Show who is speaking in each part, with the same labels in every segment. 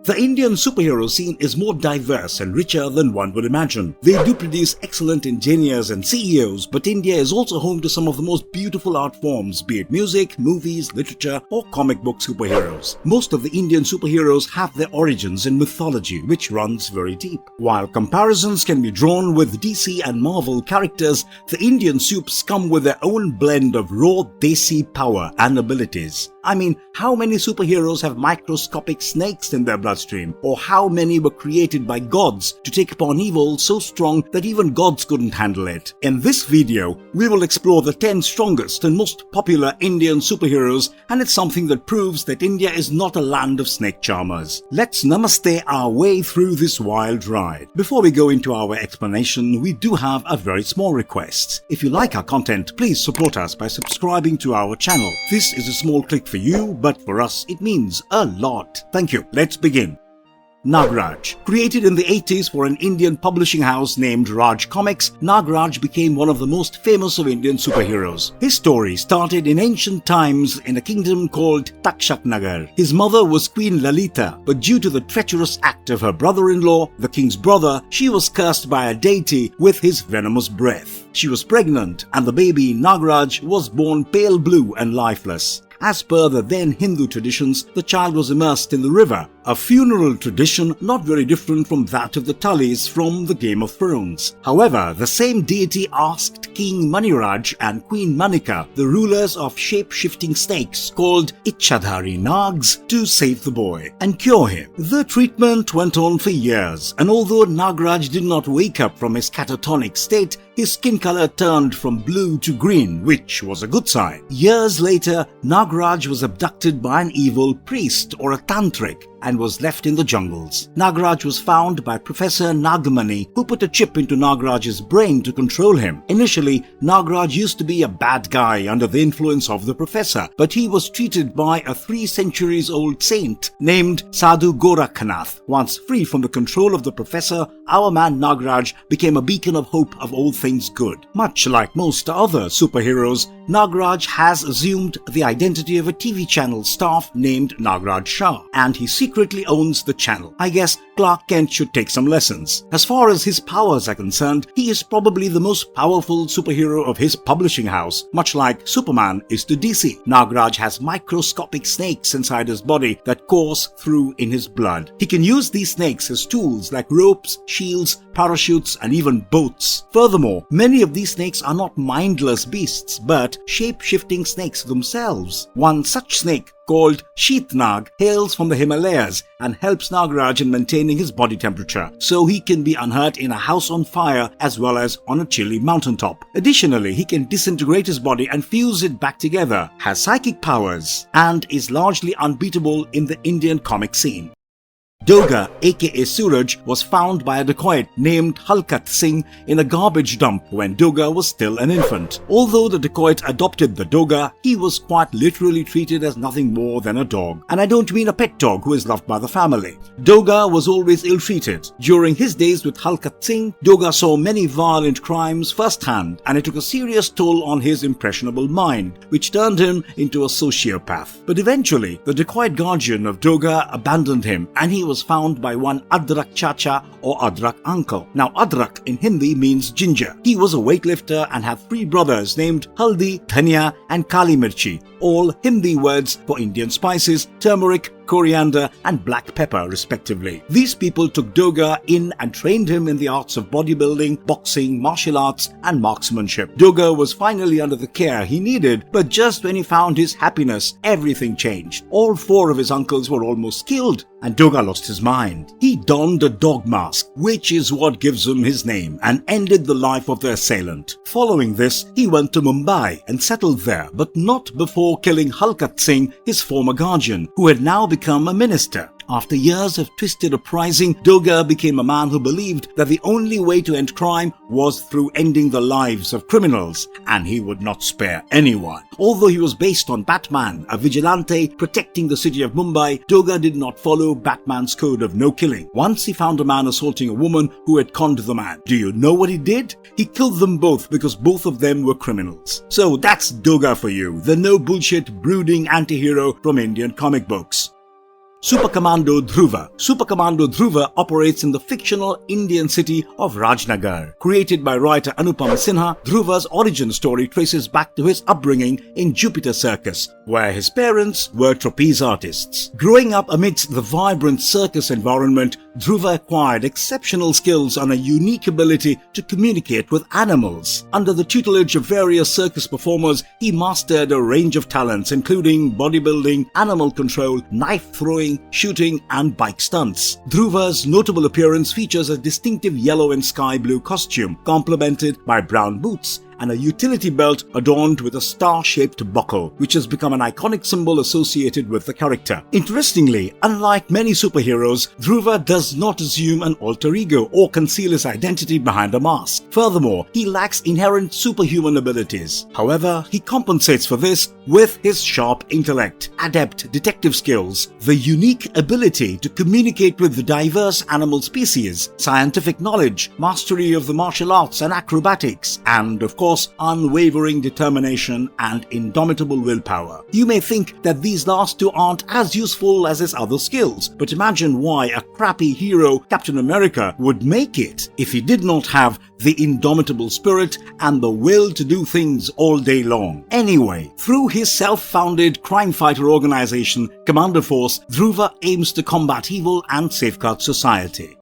Speaker 1: The Indian superhero scene is more diverse and richer than one would imagine. They do produce excellent engineers and CEOs, but India is also home to some of the most beautiful art forms, be it music, movies, literature, or comic book superheroes. Most of the Indian superheroes have their origins in mythology, which runs very deep. While comparisons can be drawn with DC and Marvel characters, the Indian supes come with their own blend of raw desi power and abilities. I mean, how many superheroes have microscopic snakes in their bloodstream? Or how many were created by gods to take upon evil so strong that even gods couldn't handle it? In this video, we will explore the 10 strongest and most popular Indian superheroes, and it's something that proves that India is not a land of snake charmers. Let's namaste our way through this wild ride. Before we go into our explanation, we do have a very small request. If you like our content, please support us by subscribing to our channel. This is a small click for you, but for us it means a lot. Thank you. Let's begin. Nagraj. Created in the 80s for an Indian publishing house named Raj Comics, Nagraj became one of the most famous of Indian superheroes. His story started in ancient times in a kingdom called Takshak-Nagar. His mother was Queen Lalita, but due to the treacherous act of her brother-in-law, the king's brother, she was cursed by a deity with his venomous breath. She was pregnant, and the baby Nagraj was born pale blue and lifeless. As per the then Hindu traditions, the child was immersed in the river, a funeral tradition not very different from that of the Tullys from the Game of Thrones. However, the same deity asked King Maniraj and Queen Manika, the rulers of shape-shifting snakes called Ichchadhari Nags, to save the boy and cure him. The treatment went on for years, and although Nagraj did not wake up from his catatonic state, his skin color turned from blue to green, which was a good sign. Years later, Nagraj was abducted by an evil priest or a tantric and was left in the jungles. Nagraj was found by Professor Nagamani, who put a chip into Nagraj's brain to control him. Initially, Nagraj used to be a bad guy under the influence of the professor, but he was treated by a 3 centuries-old saint named Sadhu Gorakhnath. Once free from the control of the professor, our man Nagraj became a beacon of hope of all things good. Much like most other superheroes, Nagraj has assumed the identity of a TV channel staff named Nagraj Shah, and he secretly owns the channel. I guess Clark Kent should take some lessons. As far as his powers are concerned, he is probably the most powerful superhero of his publishing house, much like Superman is to DC. Nagraj has microscopic snakes inside his body that course through in his blood. He can use these snakes as tools like ropes, shields, parachutes, and even boats. Furthermore, many of these snakes are not mindless beasts, but shape-shifting snakes themselves. One such snake, called Sheetnag, hails from the Himalayas and helps Nagraj in maintaining his body temperature, so he can be unhurt in a house on fire as well as on a chilly mountaintop. Additionally, he can disintegrate his body and fuse it back together, has psychic powers, and is largely unbeatable in the Indian comic scene. Doga, aka Suraj, was found by a dacoit named Halkat Singh in a garbage dump when Doga was still an infant. Although the dacoit adopted the Doga, he was quite literally treated as nothing more than a dog. And I don't mean a pet dog who is loved by the family. Doga was always ill-treated. During his days with Halkat Singh, Doga saw many violent crimes firsthand, and it took a serious toll on his impressionable mind, which turned him into a sociopath. But eventually, the dacoit guardian of Doga abandoned him, and he was found by one Adrak Chacha or Adrak Uncle. Now, Adrak in Hindi means ginger. He was a weightlifter and had 3 brothers named Haldi, Dhania, and Kali Mirchi, all Hindi words for Indian spices, turmeric, coriander, and black pepper, respectively. These people took Doga in and trained him in the arts of bodybuilding, boxing, martial arts, and marksmanship. Doga was finally under the care he needed, but just when he found his happiness, everything changed. All 4 of his uncles were almost killed, and Doga lost his mind. He donned a dog mask, which is what gives him his name, and ended the life of the assailant. Following this, he went to Mumbai and settled there, but not before killing Halkat Singh, his former guardian, who had now become a minister. After years of twisted uprising, Doga became a man who believed that the only way to end crime was through ending the lives of criminals, and he would not spare anyone. Although he was based on Batman, a vigilante protecting the city of Mumbai, Doga did not follow Batman's code of no killing. Once he found a man assaulting a woman who had conned the man. Do you know what he did? He killed them both because both of them were criminals. So that's Doga for you, the no bullshit brooding anti-hero from Indian comic books. Super Commando Dhruva. Super Commando Dhruva operates in the fictional Indian city of Rajnagar. Created by writer Anupam Sinha, Dhruva's origin story traces back to his upbringing in Jupiter Circus, where his parents were trapeze artists. Growing up amidst the vibrant circus environment, Dhruva acquired exceptional skills and a unique ability to communicate with animals. Under the tutelage of various circus performers, he mastered a range of talents including bodybuilding, animal control, knife throwing, shooting and bike stunts. Dhruva's notable appearance features a distinctive yellow and sky blue costume, complemented by brown boots and a utility belt adorned with a star-shaped buckle, which has become an iconic symbol associated with the character. Interestingly, unlike many superheroes, Dhruva does not assume an alter ego or conceal his identity behind a mask. Furthermore, he lacks inherent superhuman abilities. However, he compensates for this with his sharp intellect, adept detective skills, the unique ability to communicate with the diverse animal species, scientific knowledge, mastery of the martial arts and acrobatics, and of course, unwavering determination and indomitable willpower. You may think that these last two aren't as useful as his other skills, but imagine why a crappy hero, Captain America, would make it if he did not have the indomitable spirit and the will to do things all day long. Anyway, through his self-founded crime fighter organization, Commando Force, Dhruva aims to combat evil and safeguard society.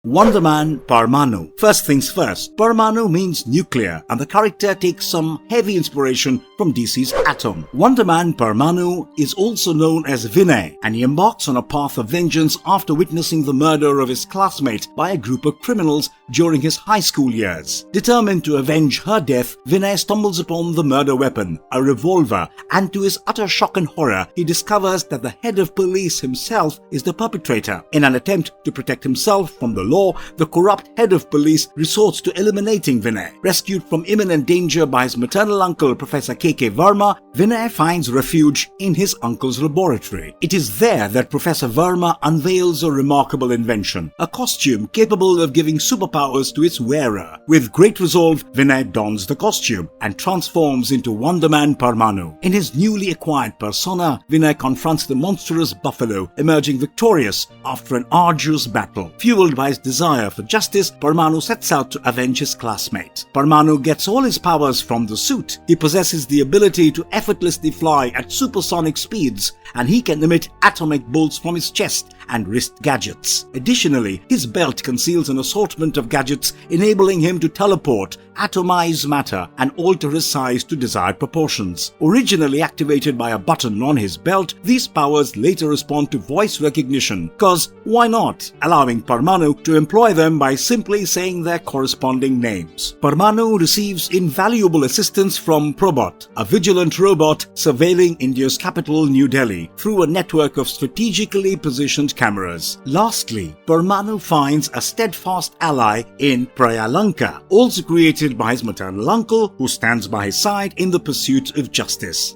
Speaker 1: Wonder Man Parmanu. First things first, Parmanu means nuclear, and the character takes some heavy inspiration from DC's Atom. Wonder Man Parmanu is also known as Vinay, and he embarks on a path of vengeance after witnessing the murder of his classmate by a group of criminals during his high school years. Determined to avenge her death, Vinay stumbles upon the murder weapon, a revolver, and to his utter shock and horror, he discovers that the head of police himself is the perpetrator. In an attempt to protect himself from the law, the corrupt head of police resorts to eliminating Vinay. Rescued from imminent danger by his maternal uncle, Professor K.K. Verma, Vinay finds refuge in his uncle's laboratory. It is there that Professor Verma unveils a remarkable invention, a costume capable of giving superpowers to its wearer. With great resolve, Vinay dons the costume and transforms into Wonder Man Parmanu. In his newly acquired persona, Vinay confronts the monstrous buffalo, emerging victorious after an arduous battle. Fueled by his desire for justice, Parmanu sets out to avenge his classmate. Parmanu gets all his powers from the suit. He possesses the ability to effortlessly fly at supersonic speeds, and he can emit atomic bolts from his chest and wrist gadgets. Additionally, his belt conceals an assortment of gadgets enabling him to teleport, atomize matter, and alter his size to desired proportions. Originally activated by a button on his belt, these powers later respond to voice recognition, cause why not, allowing Parmanu to employ them by simply saying their corresponding names. Parmanu receives invaluable assistance from Probot, a vigilant robot surveilling India's capital, New Delhi, through a network of strategically positioned cameras. Lastly, Parmanu finds a steadfast ally in Prayalanka, also created by his maternal uncle, who stands by his side in the pursuit of justice.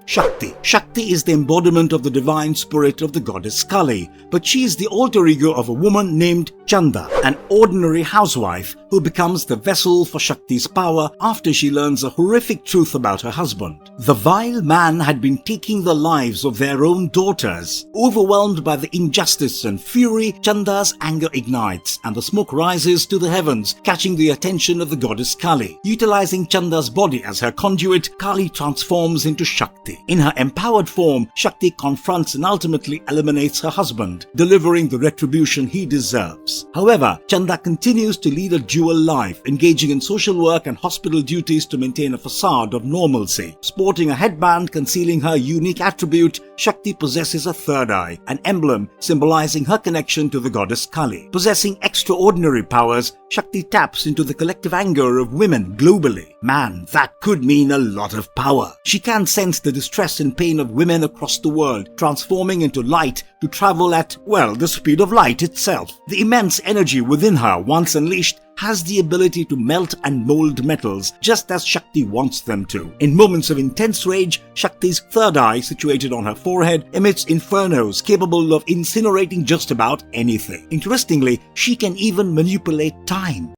Speaker 1: Shakti. Shakti is the embodiment of the divine spirit of the goddess Kali, but she is the alter ego of a woman named Chanda, an ordinary housewife who becomes the vessel for Shakti's power after she learns a horrific truth about her husband. The vile man had been taking the lives of their own daughters. Overwhelmed by the injustice and fury, Chanda's anger ignites and the smoke rises to the heavens, catching the attention of the goddess Kali. Utilizing Chanda's body as her conduit, Kali transforms into Shakti. In her empowered form, Shakti confronts and ultimately eliminates her husband, delivering the retribution he deserves. However, Chanda continues to lead a dual life, engaging in social work and hospital duties to maintain a facade of normalcy. Sporting a headband concealing her unique attribute, Shakti possesses a third eye, an emblem symbolizing her connection to the goddess Kali. Possessing extraordinary powers, Shakti taps into the collective anger of women globally. Man, that could mean a lot of power. She can sense the distress and pain of women across the world, transforming into light to travel at, well, the speed of light itself. The immense energy within her, once unleashed, has the ability to melt and mold metals just as Shakti wants them to. In moments of intense rage, Shakti's third eye, situated on her forehead, emits infernos capable of incinerating just about anything. Interestingly, she can even manipulate time.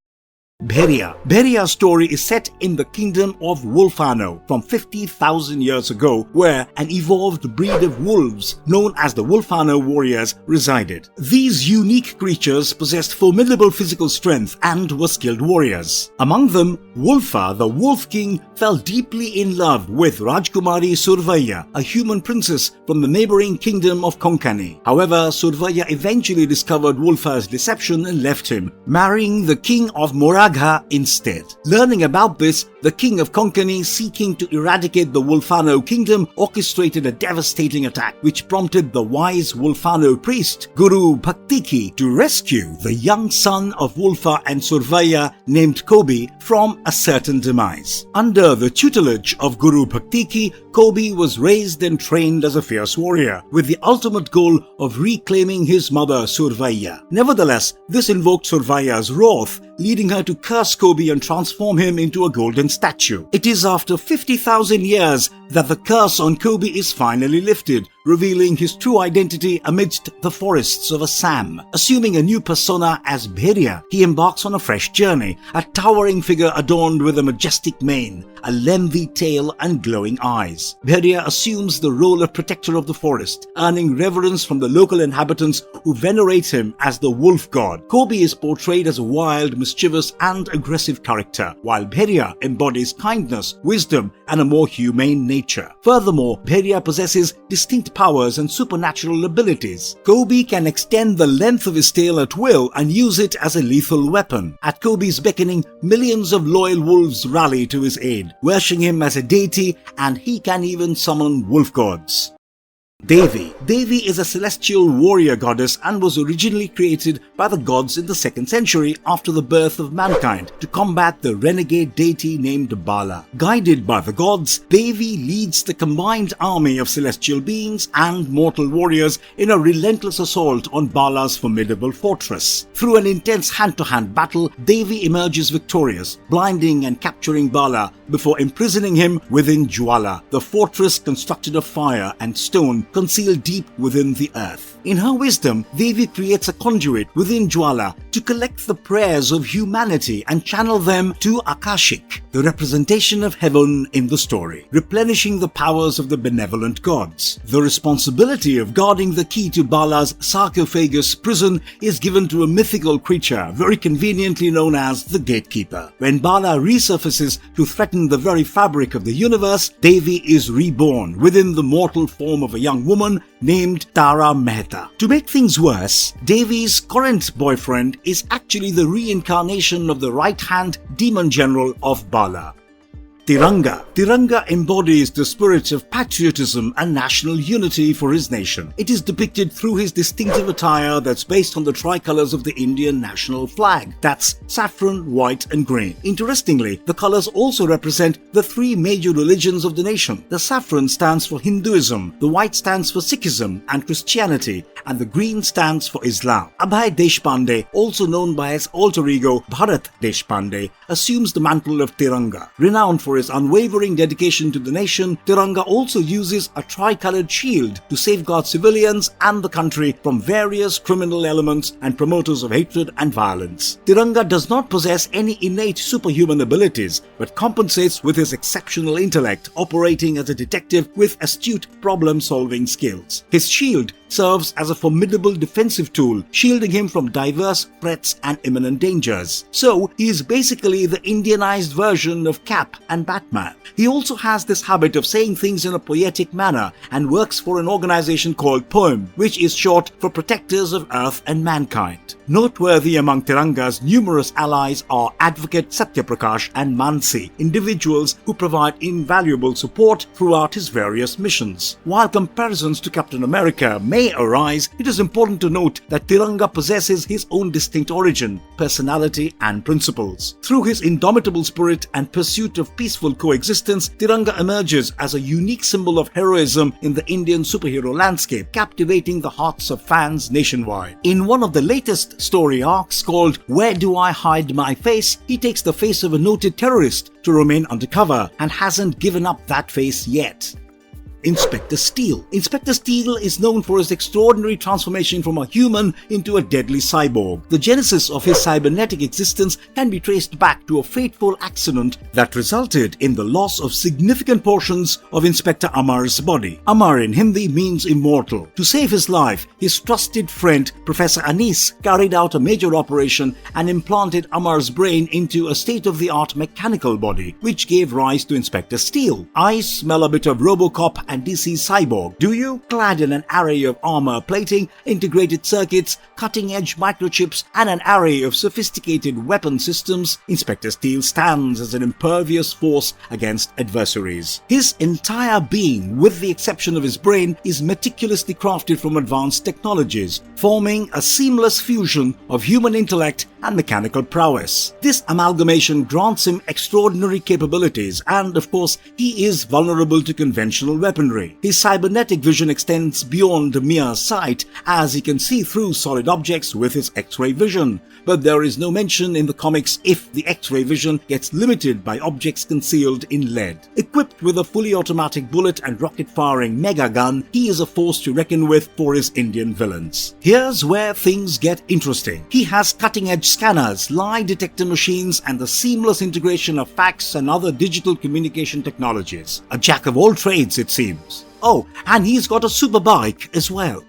Speaker 1: Bheria. Bheria's story is set in the kingdom of Wolfano from 50,000 years ago, where an evolved breed of wolves known as the Wolfano warriors resided. These unique creatures possessed formidable physical strength and were skilled warriors. Among them, Wolfa, the Wolf King, fell deeply in love with Rajkumari Survaya, a human princess from the neighboring kingdom of Konkani. However, Survaya eventually discovered Wolfa's deception and left him, marrying the king of Moragha instead. Learning about this, the king of Konkani, seeking to eradicate the Wolfano kingdom, orchestrated a devastating attack which prompted the wise Wolfano priest, Guru Bhaktiki, to rescue the young son of Wolfa and Survaya named Kobi from a certain demise. Under the tutelage of Guru Bhaktiki, Kobi was raised and trained as a fierce warrior, with the ultimate goal of reclaiming his mother Survaya. Nevertheless, this invoked Survaya's wrath, leading her to curse Kobi and transform him into a golden statue. It is after 50,000 years that the curse on Kobi is finally lifted, revealing his true identity amidst the forests of Assam. Assuming a new persona as Bheria, he embarks on a fresh journey, a towering figure adorned with a majestic mane, a lengthy tail and glowing eyes. Bheria assumes the role of protector of the forest, earning reverence from the local inhabitants who venerate him as the wolf god. Kobi is portrayed as a wild, mischievous and aggressive character, while Bheria embodies kindness, wisdom and a more humane nature. Furthermore, Bheria possesses distinct powers and supernatural abilities. Kobi can extend the length of his tail at will and use it as a lethal weapon. At Kobi's beckoning, millions of loyal wolves rally to his aid, worshipping him as a deity, and he can even summon wolf gods. Devi. Devi is a celestial warrior goddess and was originally created by the gods in the 2nd century after the birth of mankind to combat the renegade deity named Bala. Guided by the gods, Devi leads the combined army of celestial beings and mortal warriors in a relentless assault on Bala's formidable fortress. Through an intense hand-to-hand battle, Devi emerges victorious, blinding and capturing Bala before imprisoning him within Jwala, the fortress constructed of fire and stone concealed deep within the earth. In her wisdom, Devi creates a conduit within Jwala to collect the prayers of humanity and channel them to Akashik, the representation of heaven in the story, replenishing the powers of the benevolent gods. The responsibility of guarding the key to Bala's sarcophagus prison is given to a mythical creature very conveniently known as the Gatekeeper. When Bala resurfaces to threaten the very fabric of the universe, Devi is reborn within the mortal form of a young woman named Tara Mehta. To make things worse, Devi's current boyfriend is actually the reincarnation of the right-hand demon general of Bala. Tiranga. Tiranga embodies the spirit of patriotism and national unity for his nation. It is depicted through his distinctive attire that's based on the tricolors of the Indian national flag. That's saffron, white and green. Interestingly, the colors also represent the 3 major religions of the nation. The saffron stands for Hinduism, the white stands for Sikhism and Christianity, and the green stands for Islam. Abhay Deshpande, also known by his alter ego Bharat Deshpande, assumes the mantle of Tiranga. Renowned for his unwavering dedication to the nation, Tiranga also uses a tricolored shield to safeguard civilians and the country from various criminal elements and promoters of hatred and violence. Tiranga does not possess any innate superhuman abilities, but compensates with his exceptional intellect, operating as a detective with astute problem-solving skills. His shield serves as a formidable defensive tool, shielding him from diverse threats and imminent dangers. So, he is basically the Indianized version of Cap and Batman. He also has this habit of saying things in a poetic manner and works for an organization called Poem, which is short for Protectors of Earth and Mankind. Noteworthy among Tiranga's numerous allies are Advocate Satyaprakash and Mansi, individuals who provide invaluable support throughout his various missions. While comparisons to Captain America may arise, it is important to note that Tiranga possesses his own distinct origin, personality and principles. Through his indomitable spirit and pursuit of peaceful coexistence, Tiranga emerges as a unique symbol of heroism in the Indian superhero landscape, captivating the hearts of fans nationwide. In one of the latest story arcs called Where Do I Hide My Face, he takes the face of a noted terrorist to remain undercover and hasn't given up that face yet. Inspector Steele. Inspector Steele is known for his extraordinary transformation from a human into a deadly cyborg. The genesis of his cybernetic existence can be traced back to a fateful accident that resulted in the loss of significant portions of Inspector Amar's body. Amar in Hindi means immortal. To save his life, his trusted friend Professor Anis carried out a major operation and implanted Amar's brain into a state-of-the-art mechanical body, which gave rise to Inspector Steele. I smell a bit of RoboCop and DC Cyborg, do you? Clad in an array of armor plating, integrated circuits, cutting-edge microchips, and an array of sophisticated weapon systems, Inspector Steele stands as an impervious force against adversaries. His entire being, with the exception of his brain, is meticulously crafted from advanced technologies, forming a seamless fusion of human intellect and mechanical prowess. This amalgamation grants him extraordinary capabilities, and of course, he is vulnerable to conventional weaponry. His cybernetic vision extends beyond mere sight, as he can see through solid objects with his X-ray vision. But there is no mention in the comics if the X-ray vision gets limited by objects concealed in lead. Equipped with a fully automatic bullet and rocket-firing mega gun, he is a force to reckon with for his Indian villains. Here's where things get interesting. He has cutting-edge scanners, lie detector machines, and the seamless integration of fax and other digital communication technologies. A jack of all trades, it seems. Oh, and he's got a super bike as well.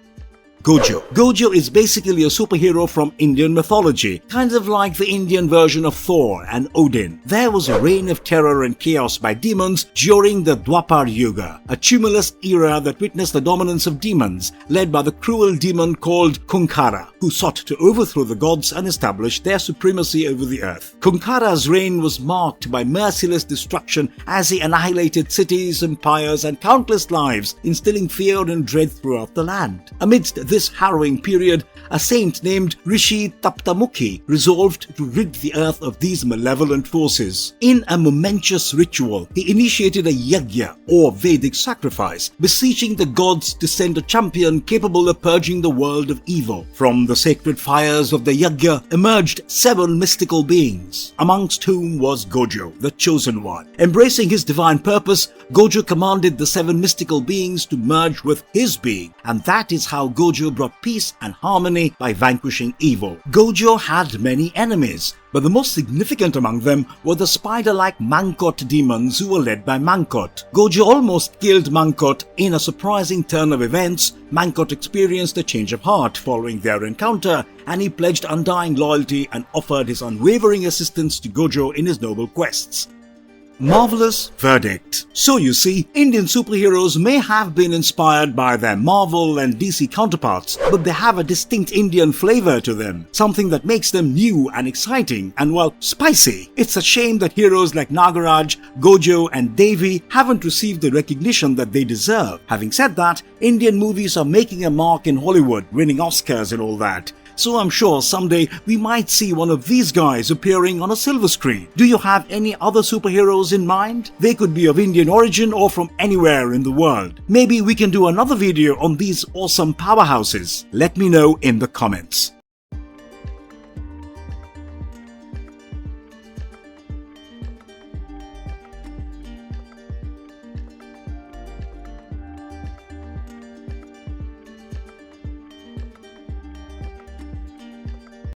Speaker 1: Gojo. Gojo is basically a superhero from Indian mythology, kind of like the Indian version of Thor and Odin. There was a reign of terror and chaos by demons during the Dwapar Yuga, a tumultuous era that witnessed the dominance of demons, led by the cruel demon called Kunkara, who sought to overthrow the gods and establish their supremacy over the earth. Kunkara's reign was marked by merciless destruction as he annihilated cities, empires, and countless lives, instilling fear and dread throughout the land. Amidst this harrowing period, a saint named Rishi Taptamukhi resolved to rid the earth of these malevolent forces. In a momentous ritual, he initiated a yajna, or Vedic sacrifice, beseeching the gods to send a champion capable of purging the world of evil. From the sacred fires of the yajna emerged 7 mystical beings, amongst whom was Gojo, the chosen one. Embracing his divine purpose, Gojo commanded the 7 mystical beings to merge with his being, and that is how Gojo brought peace and harmony by vanquishing evil. Gojo had many enemies, but the most significant among them were the spider-like Mankot demons who were led by Mankot. Gojo almost killed Mankot. In a surprising turn of events, Mankot experienced a change of heart following their encounter, and he pledged undying loyalty and offered his unwavering assistance to Gojo in his noble quests. Marvelous verdict. So you see, Indian superheroes may have been inspired by their Marvel and DC counterparts, but they have a distinct Indian flavor to them, something that makes them new and exciting and, well, spicy. It's a shame that heroes like Nagaraj, Gojo and Devi haven't received the recognition that they deserve. Having said that, Indian movies are making a mark in Hollywood, winning Oscars and all that. So I'm sure someday we might see one of these guys appearing on a silver screen. Do you have any other superheroes in mind? They could be of Indian origin or from anywhere in the world. Maybe we can do another video on these awesome powerhouses. Let me know in the comments.